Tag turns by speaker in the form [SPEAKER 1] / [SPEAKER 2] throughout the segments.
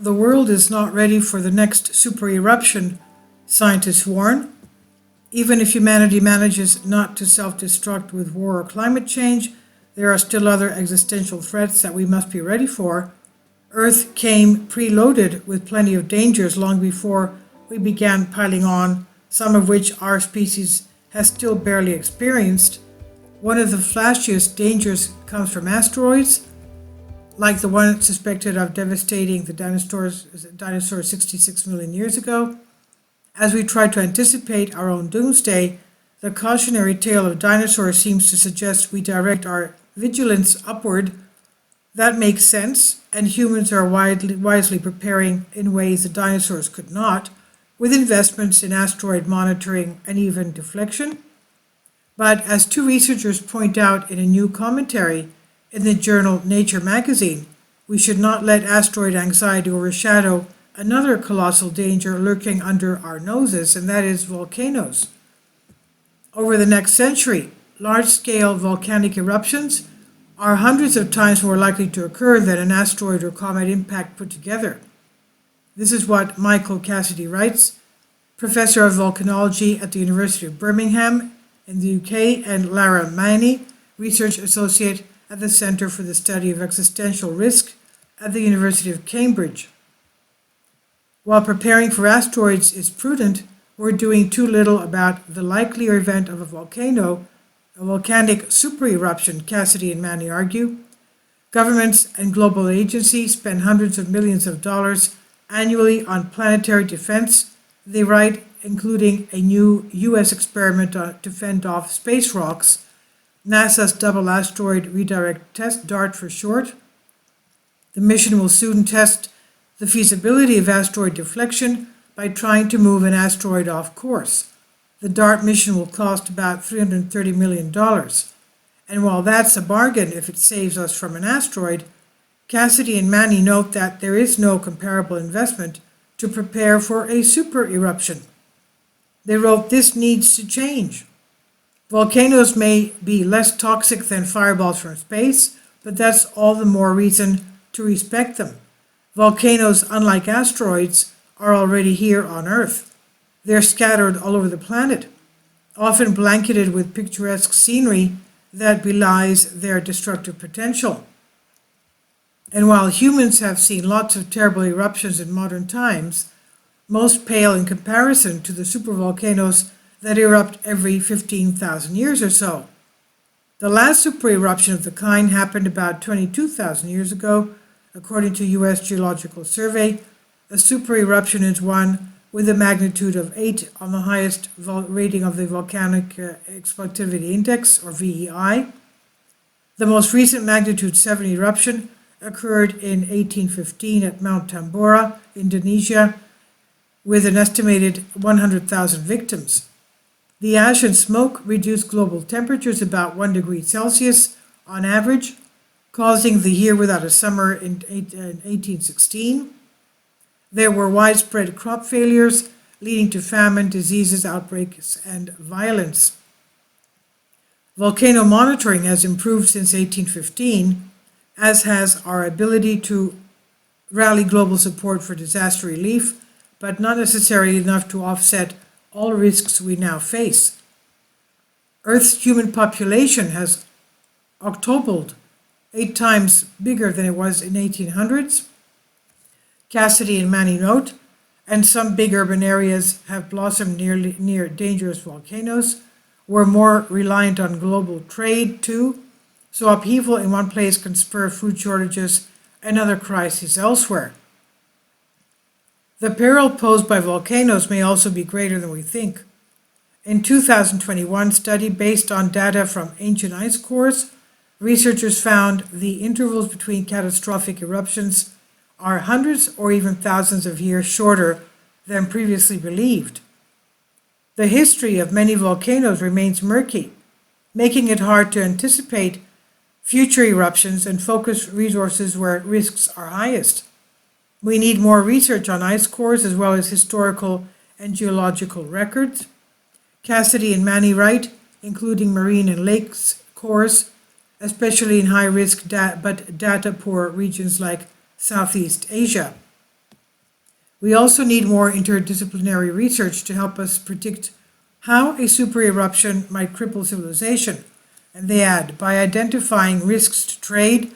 [SPEAKER 1] the world is not ready for the next super-eruption, scientists warn. Even if humanity manages not to self-destruct with war or climate change, there are still other existential threats that we must be ready for. Earth came preloaded with plenty of dangers long before we began piling on, some of which our species has still barely experienced. One of the flashiest dangers comes from asteroids, like the one suspected of devastating the dinosaurs 66 million years ago. As we try to anticipate our own doomsday, the cautionary tale of dinosaurs seems to suggest we direct our vigilance upward. That makes sense, and humans are wisely preparing in ways the dinosaurs could not, with investments in asteroid monitoring and even deflection. But as two researchers point out in a new commentary in the journal Nature magazine, we should not let asteroid anxiety overshadow another colossal danger lurking under our noses, and that is volcanoes. Over the next century, large-scale volcanic eruptions are hundreds of times more likely to occur than an asteroid or comet impact put together. This is what Michael Cassidy writes, professor of volcanology at the University of Birmingham in the UK, and Lara Maney, research associate at the Centre for the Study of Existential Risk at the University of Cambridge. While preparing for asteroids is prudent, we're doing too little about the likelier event of a volcanic super-eruption, Cassidy and Maney argue. Governments and global agencies spend hundreds of millions of dollars annually on planetary defense, they write, including a new U.S. experiment to fend off space rocks, NASA's Double Asteroid Redirect Test, DART for short. The mission will soon test the feasibility of asteroid deflection by trying to move an asteroid off course. The DART mission will cost about $330 million. And while that's a bargain if it saves us from an asteroid, Cassidy and Maney note that there is no comparable investment to prepare for a super-eruption. They wrote, "This needs to change. Volcanoes may be less toxic than fireballs from space, but that's all the more reason to respect them. Volcanoes, unlike asteroids, are already here on Earth. They're scattered all over the planet, often blanketed with picturesque scenery that belies their destructive potential. And while humans have seen lots of terrible eruptions in modern times, most pale in comparison to the supervolcanoes that erupt every 15,000 years or so. The last supereruption of the kind happened about 22,000 years ago, according to U.S. Geological Survey. A supereruption is one with a magnitude of 8 on the highest rating of the Volcanic Explosivity Index, or VEI. The most recent magnitude 7 eruption occurred in 1815 at Mount Tambora, Indonesia, with an estimated 100,000 victims. The ash and smoke reduced global temperatures about 1 degree Celsius on average, causing the year without a summer in 1816. There were widespread crop failures, leading to famine, diseases, outbreaks, and violence. Volcano monitoring has improved since 1815, as has our ability to rally global support for disaster relief, but not necessarily enough to offset all risks we now face. Earth's human population has octupled, 8 times bigger than it was in 1800s. Cassidy and Maney note, and some big urban areas have blossomed near dangerous volcanoes. We're more reliant on global trade too, so upheaval in one place can spur food shortages and other crises elsewhere. The peril posed by volcanoes may also be greater than we think. In 2021 study based on data from ancient ice cores, researchers found the intervals between catastrophic eruptions are hundreds or even thousands of years shorter than previously believed. The history of many volcanoes remains murky, making it hard to anticipate future eruptions and focus resources where risks are highest. We need more research on ice cores as well as historical and geological records. Cassidy and Maney write, including marine and lakes cores, especially in high-risk but data-poor regions like Southeast Asia. We also need more interdisciplinary research to help us predict how a super-eruption might cripple civilization. And they add, by identifying risks to trade,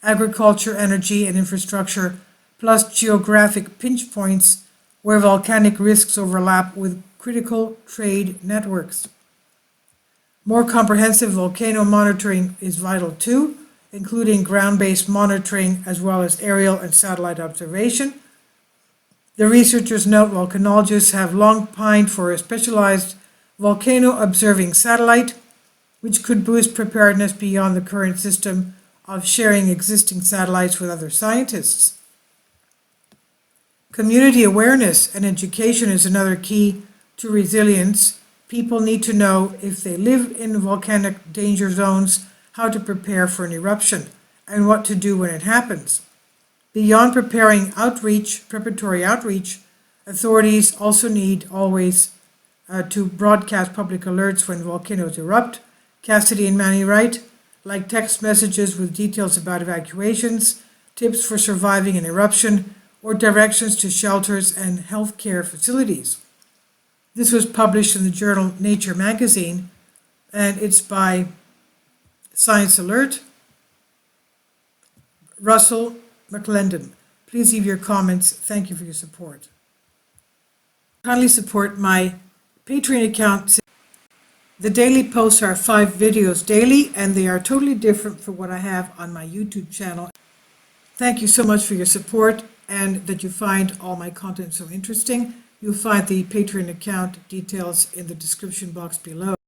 [SPEAKER 1] agriculture, energy, and infrastructure, plus geographic pinch points where volcanic risks overlap with critical trade networks. More comprehensive volcano monitoring is vital too, including ground-based monitoring as well as aerial and satellite observation. The researchers note volcanologists have long pined for a specialized volcano-observing satellite, which could boost preparedness beyond the current system of sharing existing satellites with other scientists. Community awareness and education is another key to resilience. People need to know, if they live in volcanic danger zones, how to prepare for an eruption and what to do when it happens. Beyond preparatory outreach, authorities also need always to broadcast public alerts when volcanoes erupt. Cassidy and Manny write, like text messages with details about evacuations, tips for surviving an eruption, or directions to shelters and healthcare facilities. This was published in the journal Nature magazine, and it's by Science Alert, Russell McClendon. Please leave your comments. Thank you for your support. Kindly support my Patreon account. The daily posts are 5 videos daily, and they are totally different from what I have on my YouTube channel. Thank you so much for your support and that you find all my content so interesting. You'll find the Patreon account details in the description box below.